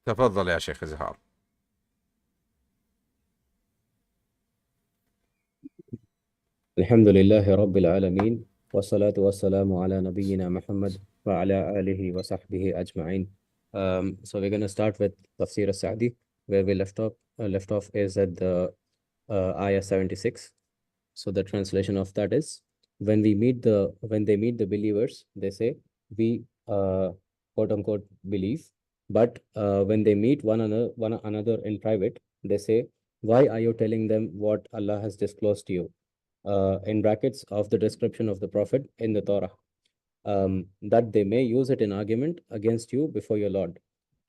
تفضل يا شيخ إزهار. الحمد لله رب العالمين والصلاة والسلام على نبينا Muhammad وعلى آله وصحبه أجمعين. So we're going to start with Tafsir As-Si'di. Where we left off is at the ayah 76. So the translation of that is, when they meet the believers, they say we quote unquote believe, but when they meet one another in private, they say, why are you telling them what Allah has disclosed to you? In brackets of the description of the Prophet in the Torah, that they may use it in argument against you before your Lord.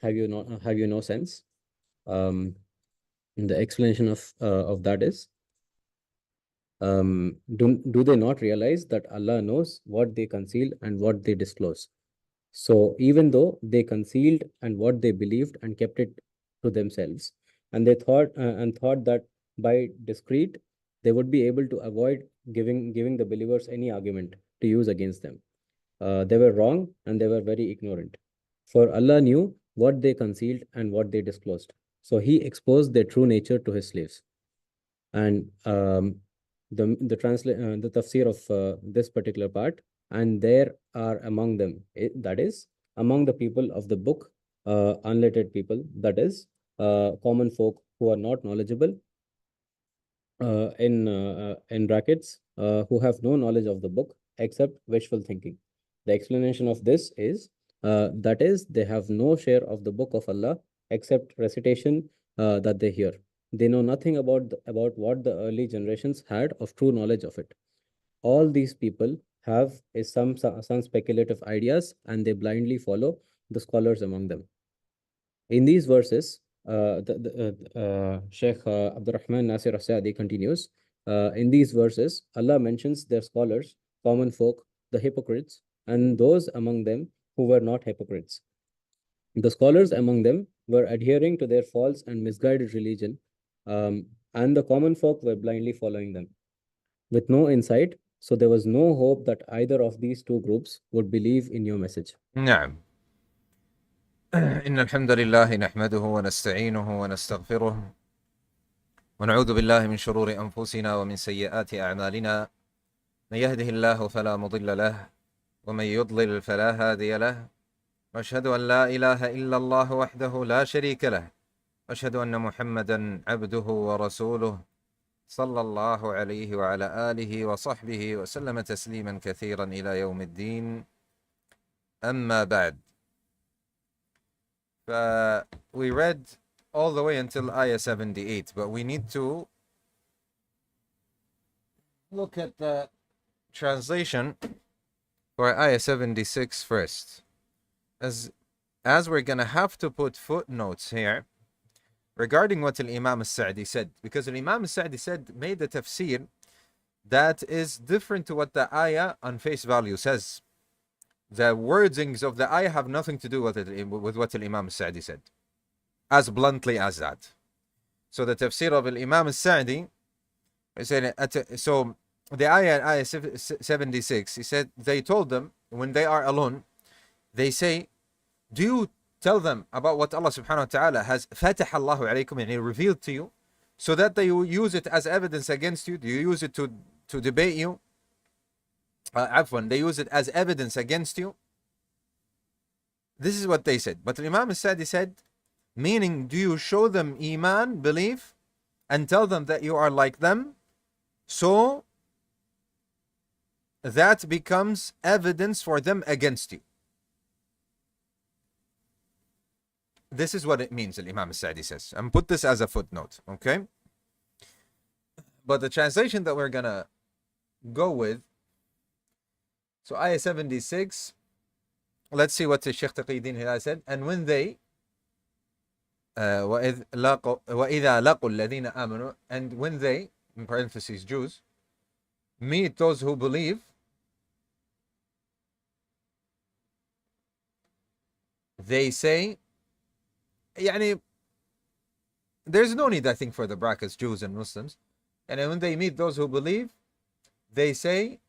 Have you no sense? The explanation of that is, do they not realize that Allah knows what they conceal and what they disclose? So even though they concealed and what they believed and kept it to themselves, and they thought that by discreet they would be able to avoid giving the believers any argument to use against them. They were wrong and they were very ignorant. For Allah knew what they concealed and what they disclosed. So He exposed their true nature to His slaves. And the tafsir of this particular part, and there are among them, that is, among the people of the book, unlettered people, that is, common folk who are not knowledgeable, in brackets, who have no knowledge of the book except wishful thinking. The explanation of this is, that is, they have no share of the book of Allah except recitation that they hear. They know nothing about what the early generations had of true knowledge of it. All these people have is some speculative ideas, and they blindly follow the scholars among them. In these verses, Sheikh Abdurrahman Nasir As-Saadi continues. In these verses, Allah mentions their scholars, common folk, the hypocrites, and those among them who were not hypocrites. The scholars among them were adhering to their false and misguided religion, and the common folk were blindly following them with no insight. So there was no hope that either of these two groups would believe in your message. نعم. إن الحمد لله نحمده ونستعينه ونستغفره ونعوذ بالله من شرور أنفسنا ومن سيئات أعمالنا. من يهده الله فلا مضل له ومن يضلل فلا هادي له. وأشهد أن لا إله إلا الله وحده لا شريك له. وأشهد أن محمدا عبده ورسوله صلى الله عليه وعلى آله وصحبه وسلم تسليما كثيرا إلى يوم الدين. أما بعد. We read all the way until ayah 78, but we need to look at the translation for ayah 76 first, as we're going to have to put footnotes here regarding what Imam As-Si'di said, because Imam As-Si'di made a tafsir that is different to what the ayah on face value says. The wordings of the ayah have nothing to do with what Imam As-Si'di said, as bluntly as that. So the tafsir of Imam As-Si'di, so the ayah 76, he said, they told them when they are alone, they say, do you tell them about what Allah subhanahu wa ta'ala has fatah Allahu alaykum, and He revealed to you, so that they will use it as evidence against you? Do you use it to debate you? They use it as evidence against you. This is what they said. But Imam As-Sadi said, meaning, do you show them iman, belief, and tell them that you are like them, so that becomes evidence for them against you? This is what it means, Imam As-Sadi says. And put this as a footnote, okay? But the translation that we're going to go with, so ayah 76, let's see what the Shaykh Taqiyuddin Hilal said. And when they, وَإِذَا لَقُوا الَّذِينَ آمَنُوا, and when they, in parentheses, Jews, meet those who believe, they say, يعني, there's no need, I think, for the brackets, Jews and Muslims. And when they meet those who believe, they say,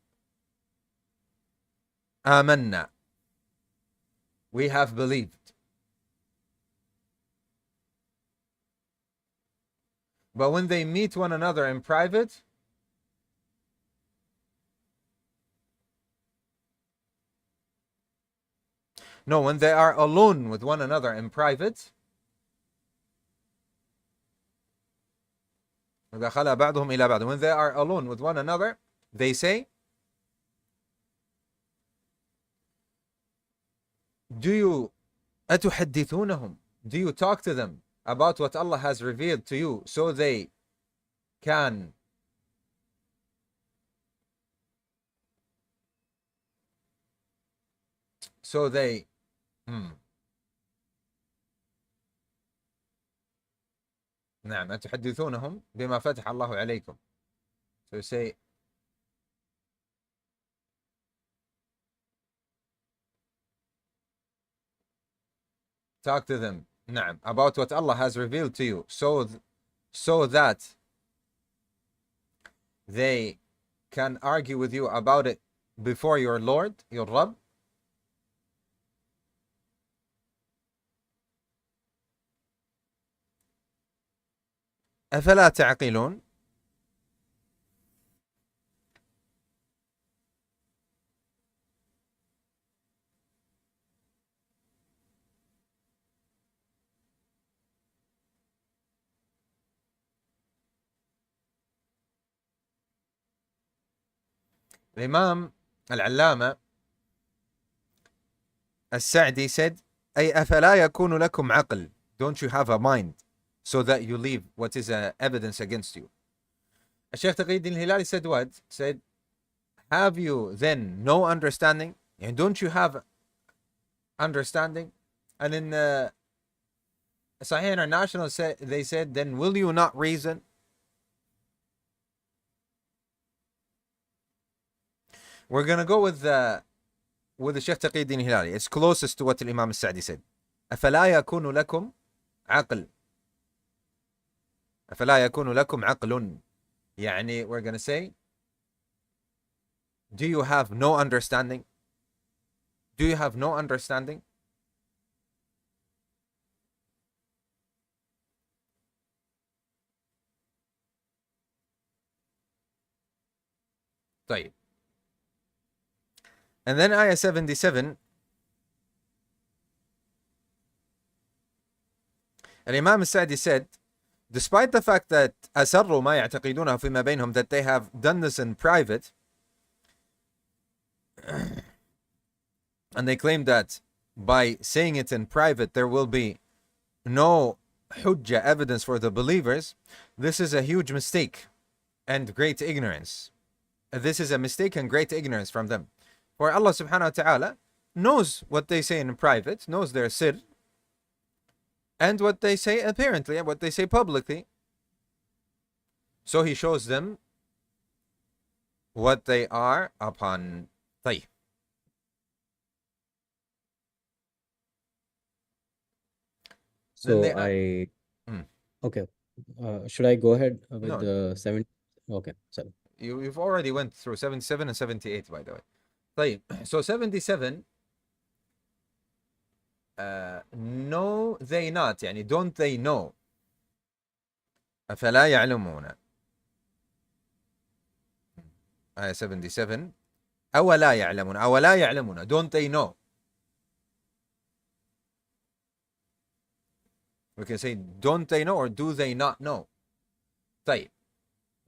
آمَنَّا, we have believed. But when they meet one another in private, no, when they are alone with one another in private, when they are alone with one another, they say, do you talk to them about what Allah has revealed to you so they can نعم أتحدثونهم بما فتح الله عليكم. So you say, talk to them نعم about what Allah has revealed to you so that they can argue with you about it before your Lord, your Rabb. أفلا تعقلون. الإمام العلامة السعدي said, أي أفلا يكون لكم عقل, don't you have a mind so that you leave what is evidence against you. الشيخ تقي الدين الهلالي said what? Said, have you then no understanding? And don't you have understanding? And in Sahih International, they said, then will you not reason? We're going to go with the Shaykh Taqi al-Din al-Hilali. It's closest to what the Imam al-Sa'di said. أفلا يكون لكم عقل. أفلا يكون لكم عقل. يعني we're going to say, do you have no understanding? Do you have no understanding? طيب. And then ayah 77, Imam al-Sa'di said, despite the fact that أسروا ما يعتقدونه فيما بينهم, that they have done this in private, and they claim that by saying it in private there will be no hujjah, evidence for the believers, this is a huge mistake and great ignorance. This is a mistake and great ignorance from them. For Allah subhanahu wa ta'ala knows what they say in private, knows their sir, and what they say apparently, and what they say publicly. So He shows them what they are upon. طيب. So okay. Should I go ahead with No. the 7? Okay, sorry. You've already went through 77 and 78, by the way. طيب. So 77, no they not, يعني don't they know. أفلا يعلمون. آية 77, أولا يعلمون. أولا يعلمون, don't they know. We can say, don't they know, or do they not know. طيب.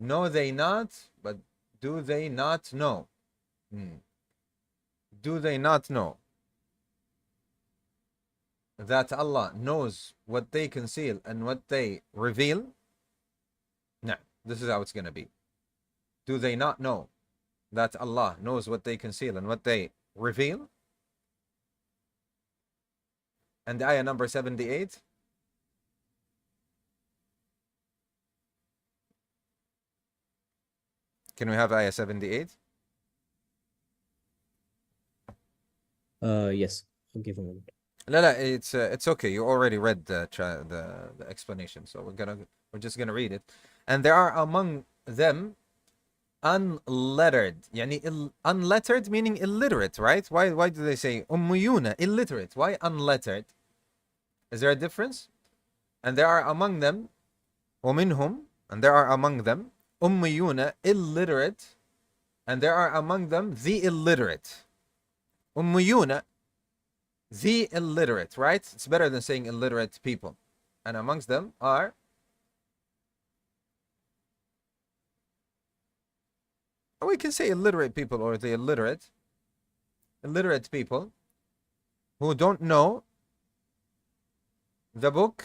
Know they not, but do they not know? Do they not know that Allah knows what they conceal and what they reveal? No, this is how it's going to be. Do they not know that Allah knows what they conceal and what they reveal? And ayah number 78. Can we have ayah 78? Yes, I'll give a moment. لا, it's okay. You already read the explanation, so we're just gonna read it. And there are among them unlettered, يعني unlettered meaning illiterate, right? Why do they say ummiyuna, illiterate? Why unlettered? Is there a difference? And there are among them ومنهم and there are among them ummiyuna, illiterate, and there are among them the illiterate. Ummiyuna, the illiterate, right? It's better than saying illiterate people. And amongst them are we can say illiterate people or the illiterate people who don't know the book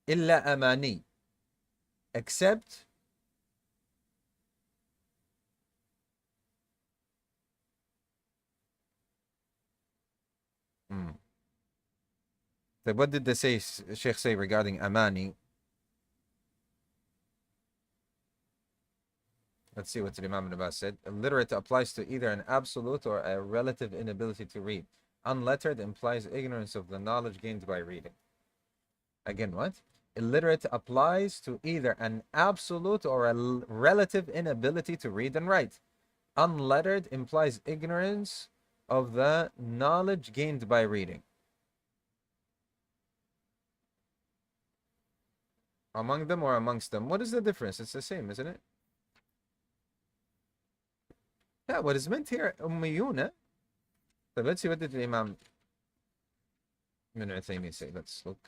illa amani, except So what did the Sheikh say regarding amani? Let's see what the Imam Ibn Abbas said. Illiterate applies to either an absolute or a relative inability to read. Unlettered implies ignorance of the knowledge gained by reading. Again, what? Illiterate applies to either an absolute or a relative inability to read and write. Unlettered implies ignorance of the knowledge gained by reading. Among them or amongst them? What is the difference? It's the same, isn't it? Yeah, what is meant here, ummiyuna. So let's see what did the Imam Ibn Uthaymeen say. Let's look.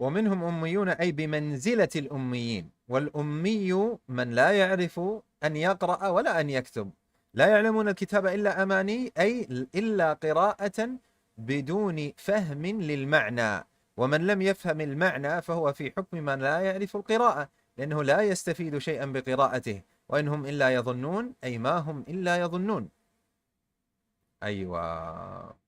ومنهم أميون أي بمنزلة الأميين والأمي من لا يعرف أن يقرأ ولا أن يكتب لا يعلمون الكتاب إلا أماني أي إلا قراءة بدون فهم للمعنى ومن لم يفهم المعنى فهو في حكم من لا يعرف القراءة لأنه لا يستفيد شيئا بقراءته وإنهم إلا يظنون أي ما هم إلا يظنون. أيوة.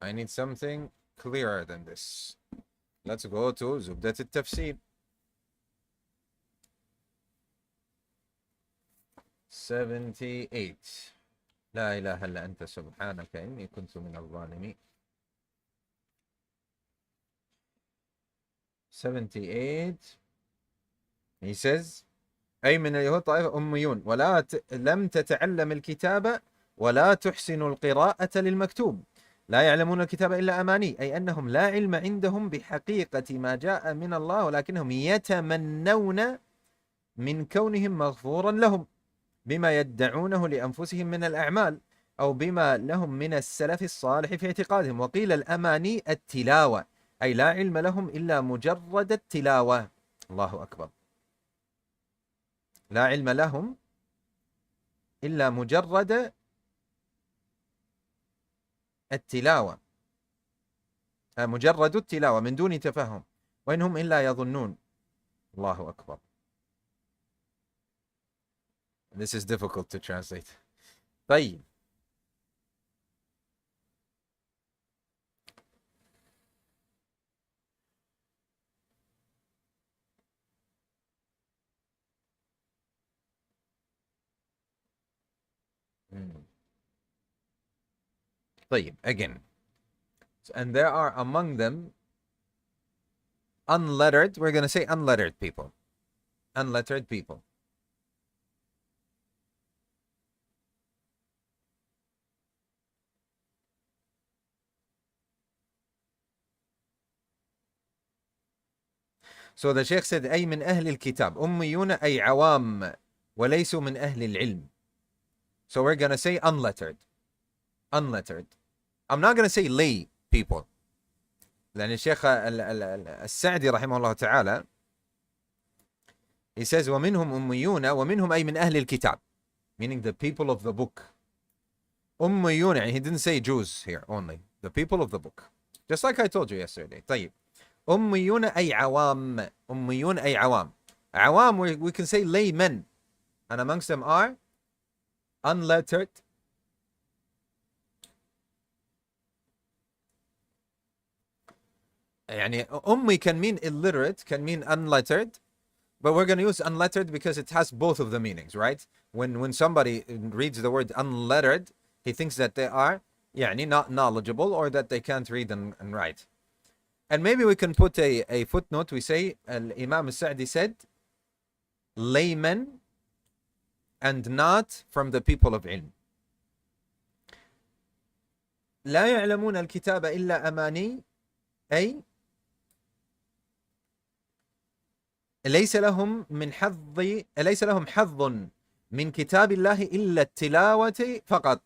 I need something clearer than this. Let's go to زبدة التفسير. 78. لا إله إلا أنت سبحانك إني كنت من الظالمين. 78. He says أي من اليهود طائفة أميون لم تتعلم الكتاب ولا تحسن القراءة للمكتوب لا يعلمون الكتاب إلا أماني أي أنهم لا علم عندهم بحقيقة ما جاء من الله ولكنهم يتمنون من كونهم مغفورا لهم بما يدعونه لأنفسهم من الأعمال أو بما لهم من السلف الصالح في اعتقادهم. وقيل الأماني التلاوة أي لا علم لهم إلا مجرد التلاوة. الله أكبر. لا علم لهم إلا مجرد التلاوة مجرد التلاوة من دون تفهم وإنهم إلا يظنون. الله أكبر. This is difficult to translate. طيب. طيب, again. And there are among them unlettered, we're going to say unlettered people. Unlettered people. So the Sheikh said أي من أهل الكتاب أميون أي عوام وليسوا من أهل العلم. So we're going to say unlettered. Unlettered. I'm not going to say lay people. لأن الشيخ السعدي رحمه الله تعالى he says ومنهم أميون ومنهم أي من أهل الكتاب, meaning the people of the book. أميون يعني he didn't say Jews here only, the people of the book, just like I told you yesterday. طيب, أميون أي عوام. أميون أي عوام. عوام we can say laymen, and amongst them are unlettered, يعني أمي can mean illiterate, can mean unlettered, But we're going to use unlettered because it has both of the meanings, right? When somebody reads the word unlettered, he thinks that they are يعني not knowledgeable or that they can't read and write. And maybe we can put a footnote. We say Imam As-Si'di said laymen and not from the people of ilm. لا يعلمون الكتاب إلا أماني أي ليس لهم حظ من كتاب الله إلا التلاوة فقط.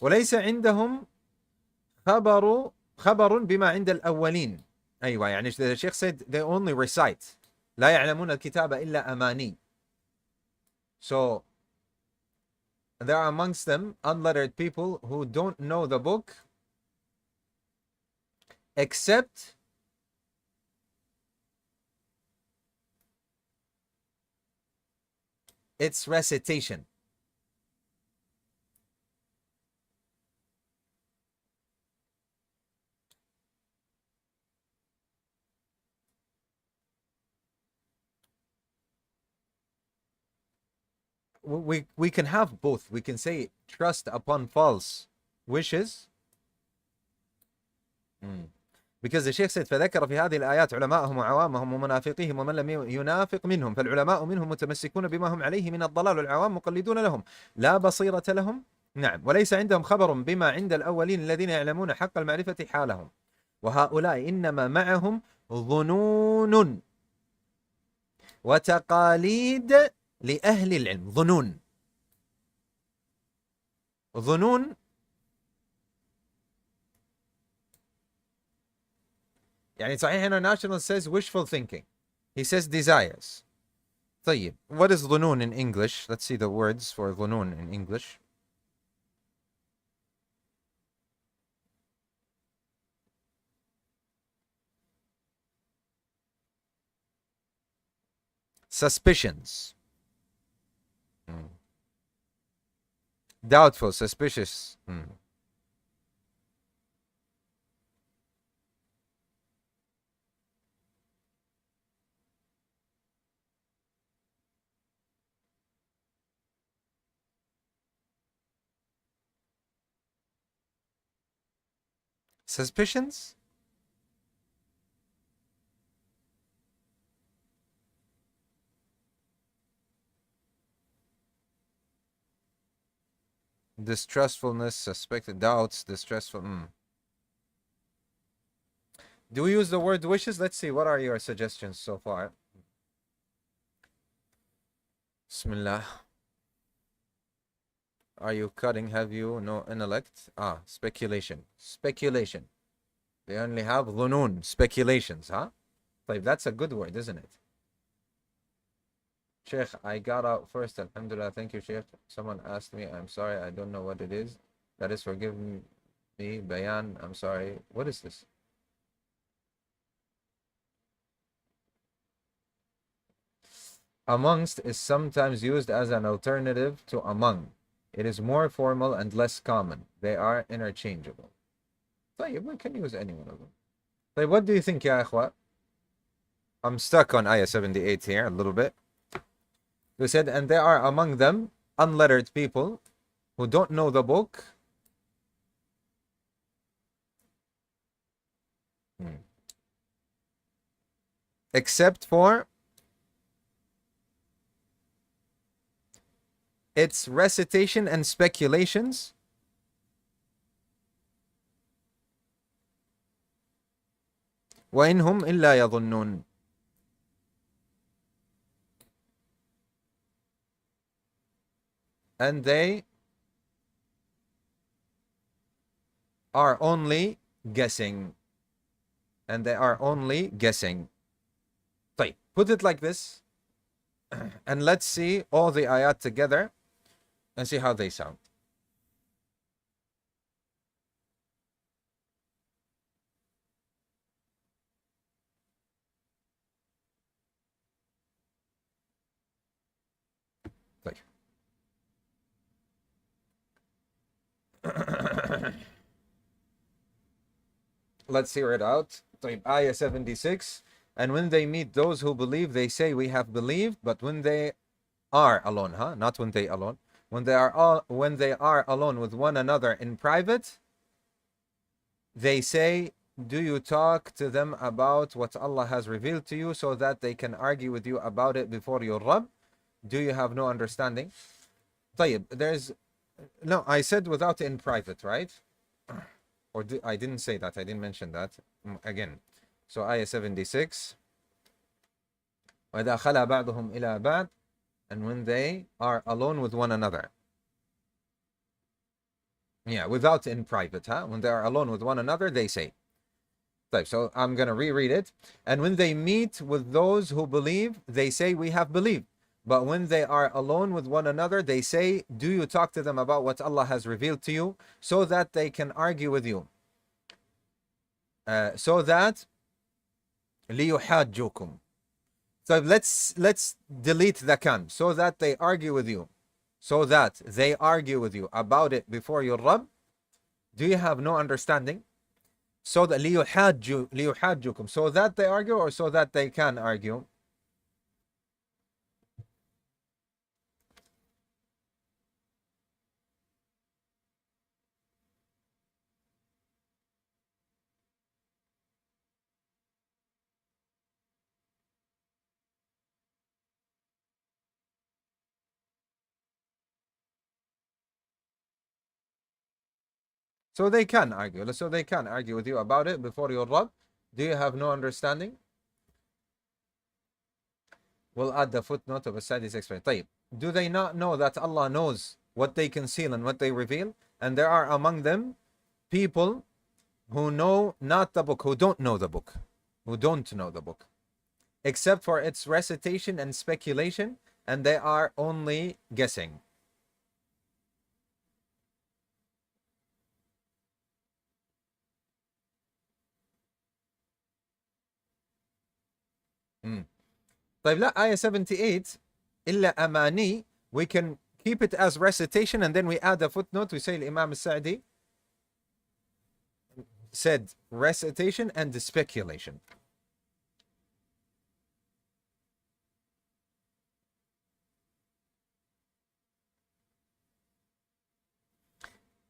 وليس عندهم خبر بما عند الأولين. أيوة يعني the Sheikh said they only recite. لا يعلمون الكتاب إلا أماني. So there are amongst them unlettered people who don't know the book except its recitation. We can have both. We can say trust upon false wishes. Because the Sheikh said فذكر في هذه الآيات علماءهم وعوامهم ومنافقيهم ومن لم ينافق منهم فالعلماء منهم متمسكون بما هم عليه من الضلال والعوام مقلدون لهم لا بصيرة لهم. نعم وليس عندهم خبر بما عند الأولين الذين يعلمون حق المعرفة حالهم وهؤلاء إنما معهم ظنون وتقاليد لأهل العلم. ظنون يعني صحيح هنا National says wishful thinking. He says desires. طيب, what is ظنون in English? Let's see the words for ظنون in English. Suspicions. Doubtful, suspicious. Suspicions? Distrustfulness, suspected doubts, distrustful. Do we use the word wishes? Let's see. What are your suggestions so far? Bismillah. Are you cutting? Have you no intellect? Speculation. Speculation. They only have ظنون, speculations, huh? Like, that's a good word, isn't it? Sheikh, I got out first. Alhamdulillah. Thank you, Sheikh. Someone asked me. I'm sorry. I don't know what it is. That is forgiving me. Bayan. I'm sorry. What is this? Amongst is sometimes used as an alternative to among. It is more formal and less common. They are interchangeable. طيب, we can use any one of them. طيب, what do you think, ya ikhwa? I'm stuck on ayah 78 here a little bit. We said, and there are among them unlettered people who don't know the book. Except for its recitation and speculations. وإن هم إلا يظنون. And they are only guessing. And they are only guessing. طيب, put it like this. And let's see all the ayat together and see how they sound. Let's hear it out. طيب, Ayah 76. And when they meet those who believe, they say, we have believed, but when they are alone, not when they alone. When they are alone with one another in private, they say, do you talk to them about what Allah has revealed to you so that they can argue with you about it before your Rabb? Do you have no understanding? طيب, no, I said without in private, right? Or I didn't say that, I didn't mention that. Again, so Ayah 76. وَإِذَا خَلَى بَعْضُهُمْ إِلَى بَعْضٍ. And when they are alone with one another. Yeah, without in private, when they are alone with one another, they say. So I'm going to reread it. And when they meet with those who believe, they say, we have believed. But when they are alone with one another, they say, do you talk to them about what Allah has revealed to you so that they can argue with you? So that لِيُحَاجُّكُمْ. So let's delete the kan. So that they argue with you. So that they argue with you about it before your Rabb. Do you have no understanding? So that لِيُحَاجُّكُمْ. So that they argue, or so that they can argue? So they can argue. So they can argue with you about it before your Rabb. Do you have no understanding? We'll add the footnote of As-Si'di's explanation. طيب. Do they not know that Allah knows what they conceal and what they reveal? And there are among them people who know not the book, who don't know the book, except for its recitation and speculation, and they are only guessing. طيب, لا, Ayah 78, إلا أماني, we can keep it as recitation and then we add a footnote. We say Imam As-Si'di said recitation and the speculation.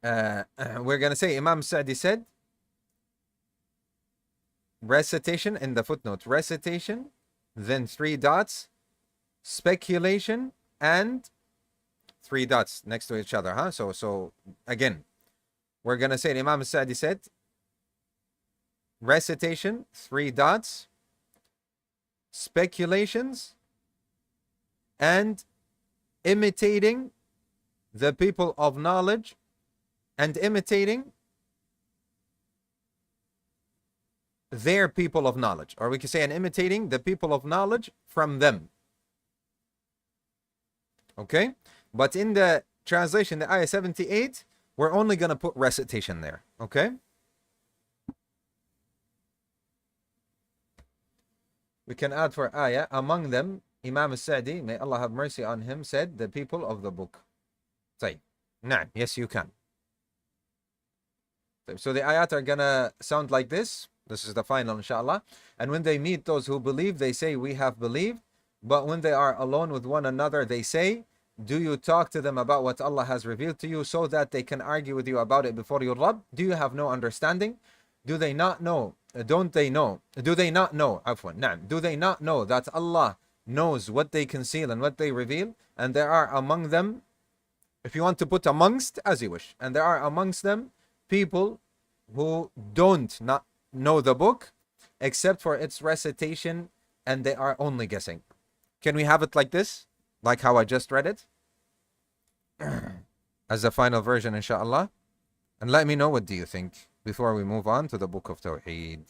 We're going to say Imam As-Si'di said recitation in the footnote. Recitation, then 3 dots, speculation, and 3 dots next to each other. So again, we're going to say Imam As-Si'di said recitation, 3 dots, speculations, and imitating the people of knowledge, and imitating their people of knowledge. Or we can say, and imitating the people of knowledge from them. Okay? But in the translation, the Ayah 78, we're only going to put recitation there. Okay? We can add for Ayah, among them, Imam As-Si'di, may Allah have mercy on him, said, the people of the book. Say, نعم, yes you can. So the ayat are gonna sound like this. This is the final, inshallah. And when they meet those who believe, they say, we have believed. But when they are alone with one another, they say, do you talk to them about what Allah has revealed to you so that they can argue with you about it before your Rabb? Do you have no understanding? Do they not know? Don't they know? Do they not know? Afwan, na'am. Do they not know that Allah knows what they conceal and what they reveal? And there are among them, if you want to put amongst, as you wish, and there are amongst them people who don't not know the book except for its recitation, and they are only guessing. Can we have it like this? Like how I just read it? As the final version, inshallah. And let me know, what do you think before we move on to the book of Tawheed.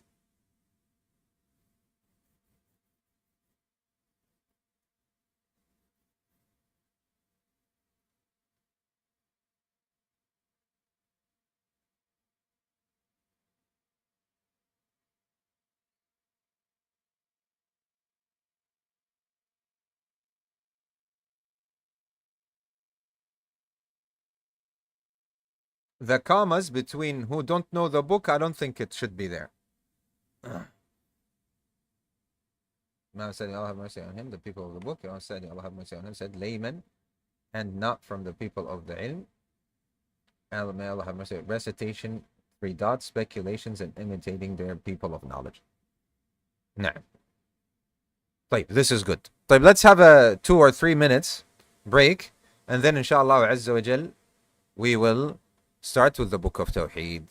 The commas between who don't know the book, I don't think it should be there. Imam Sa'di, Allah have mercy on him, the people of the book, Imam Sa'di, Allah have mercy on him, said layman and not from the people of the ilm. May Allah have mercy. Recitation, 3 dots, speculations, and imitating their people of knowledge. Nah. This is good. Let's have a 2 or 3 minutes break, and then inshallah azza wa jal, we will start with the book of Tawheed.